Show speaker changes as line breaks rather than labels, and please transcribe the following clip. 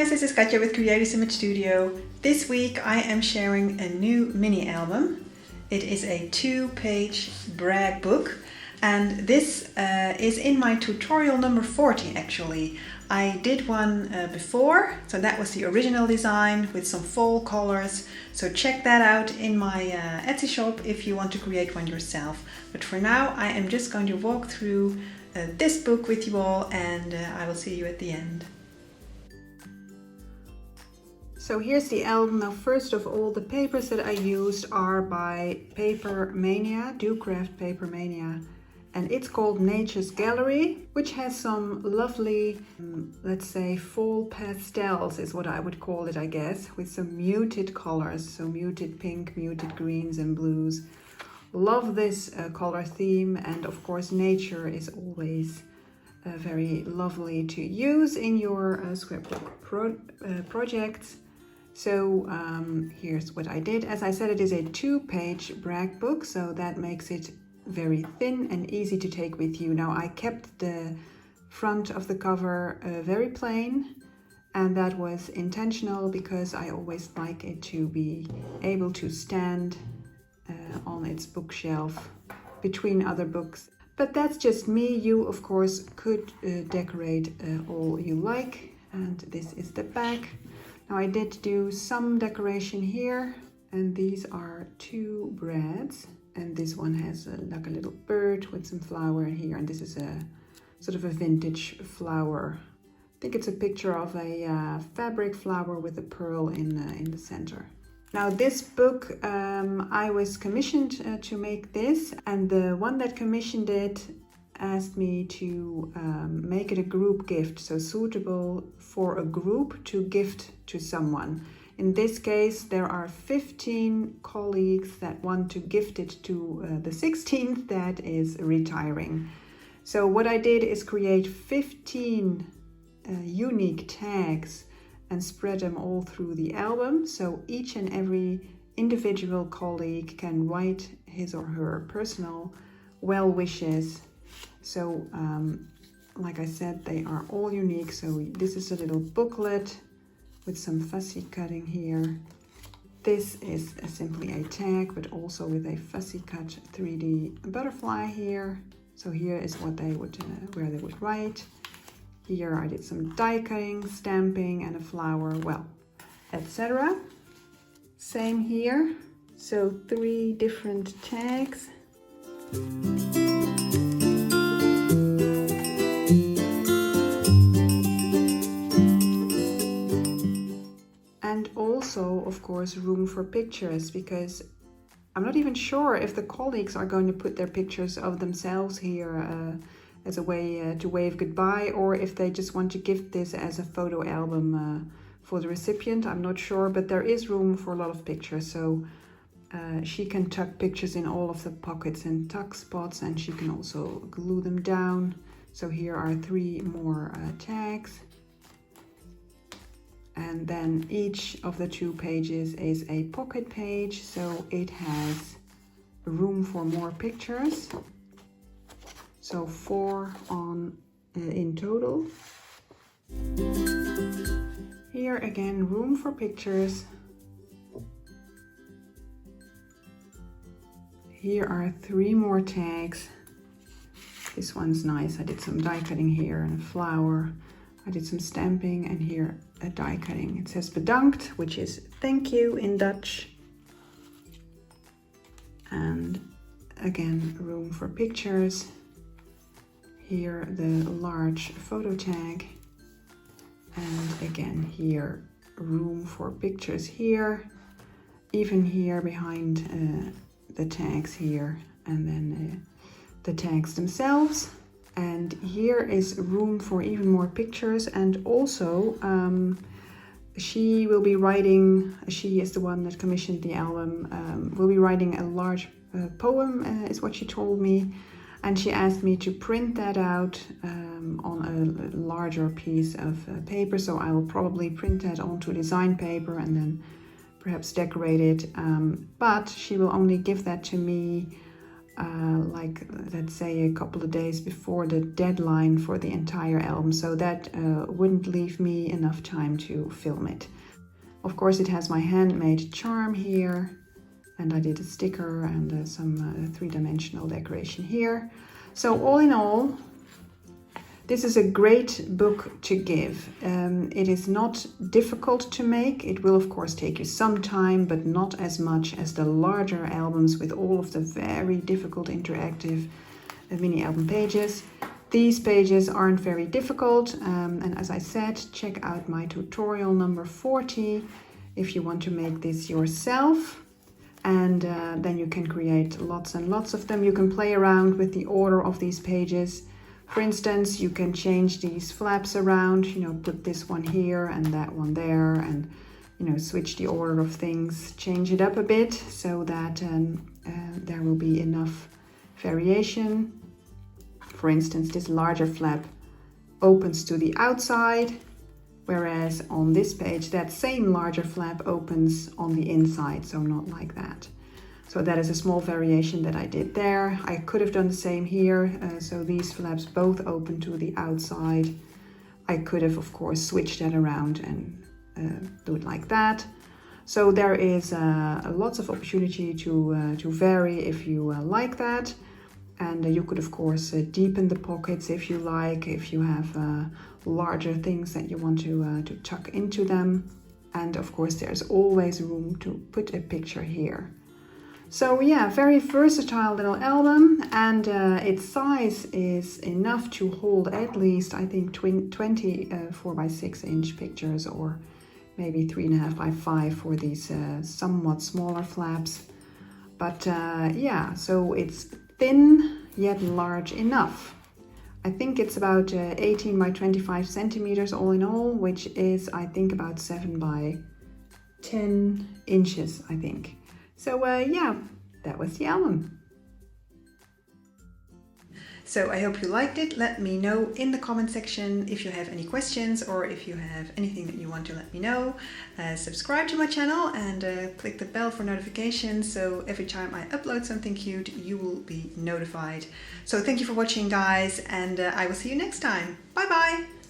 guys, this is Katja with Creators Image Studio. This week I am sharing a new mini album. It is a 2-page brag book, and this is in my tutorial number 40 actually. I did one before, so that was the original design with some fall colors. So check that out in my Etsy shop if you want to create one yourself. But for now I am just going to walk through this book with you all, and I will see you at the end. So here's the album. Now first of all, the papers that I used are by Paper Mania, Do Craft Paper Mania. And it's called Nature's Gallery, which has some lovely, let's say, fall pastels is what I would call it, I guess, with some muted colors. So muted pink, muted greens and blues. Love this color theme, and of course nature is always very lovely to use in your scrapbook projects. So here's what I did. As I said, it is a 2-page brag book, so that makes it very thin and easy to take with you. Now I kept the front of the cover very plain, and that was intentional because I always like it to be able to stand on its bookshelf between other books. But that's just me. You of course could decorate all you like, and this is the back. Now I did do some decoration here, and these are 2 breads, and this one has like a little bird with some flower here, and this is a sort of a vintage flower. I think it's a picture of a fabric flower with a pearl in the center. Now this book, I was commissioned to make this, and the one that commissioned it asked me to make it a group gift, so suitable for a group to gift to someone. In this case, there are 15 colleagues that want to gift it to the 16th that is retiring. So what I did is create 15 unique tags and spread them all through the album, so each and every individual colleague can write his or her personal well wishes. So like I said, they are all unique. So this is a little booklet with some fussy cutting here. This is simply a tag, but also with a fussy cut 3D butterfly here. So here is what they would where they would write. Here I did some die cutting, stamping, and a flower, well, etc. Same here. So 3 different tags. And also, of course, room for pictures, because I'm not even sure if the colleagues are going to put their pictures of themselves here as a way to wave goodbye, or if they just want to gift this as a photo album for the recipient. I'm not sure, but there is room for a lot of pictures. So she can tuck pictures in all of the pockets and tuck spots, and she can also glue them down. So here are 3 more tags. And then each of the 2 pages is a pocket page, so it has room for more pictures. So 4 in total. Here again, room for pictures. Here are 3 more tags. This one's nice. I did some die cutting here and a flower. I did some stamping, and here a die cutting. It says bedankt, which is thank you in Dutch. And again, room for pictures. Here the large photo tag. And again here, room for pictures here. Even here behind the tags here. And then the tags themselves. And here is room for even more pictures, and also she will be writing, she is the one that commissioned the album, will be writing a large poem, is what she told me, and she asked me to print that out on a larger piece of paper. So I will probably print that onto design paper and then perhaps decorate it, but she will only give that to me like let's say a couple of days before the deadline for the entire album, so that wouldn't leave me enough time to film it. Of course, it has my handmade charm here, and I did a sticker and some three-dimensional decoration here. So all in all, this is a great book to give. It is not difficult to make. It will of course take you some time, but not as much as the larger albums with all of the very difficult interactive mini album pages. These pages aren't very difficult, and as I said, check out my tutorial number 40 if you want to make this yourself. And then you can create lots and lots of them. You can play around with the order of these pages. For instance, you can change these flaps around, you know, put this one here and that one there, and, you know, switch the order of things, change it up a bit so that there will be enough variation. For instance, this larger flap opens to the outside, whereas on this page, that same larger flap opens on the inside, so not like that. So that is a small variation that I did there. I could have done the same here. So these flaps both open to the outside. I could have, of course, switched that around and do it like that. So there is lots of opportunity to vary if you like that. And you could, of course, deepen the pockets if you like, if you have larger things that you want to tuck into them. And of course, there's always room to put a picture here. So yeah, very versatile little album, and its size is enough to hold at least, I think, 20 4x6 inch pictures, or maybe 3.5 by 5 for these somewhat smaller flaps. But yeah, so it's thin yet large enough. I think it's about 18 by 25 centimeters all in all, which is, I think, about 7 by 10 inches, I think. So yeah, that was the album. So I hope you liked it. Let me know in the comment section if you have any questions or if you have anything that you want to let me know. Subscribe to my channel and click the bell for notifications, so every time I upload something cute, you will be notified. So thank you for watching, guys, and I will see you next time. Bye bye!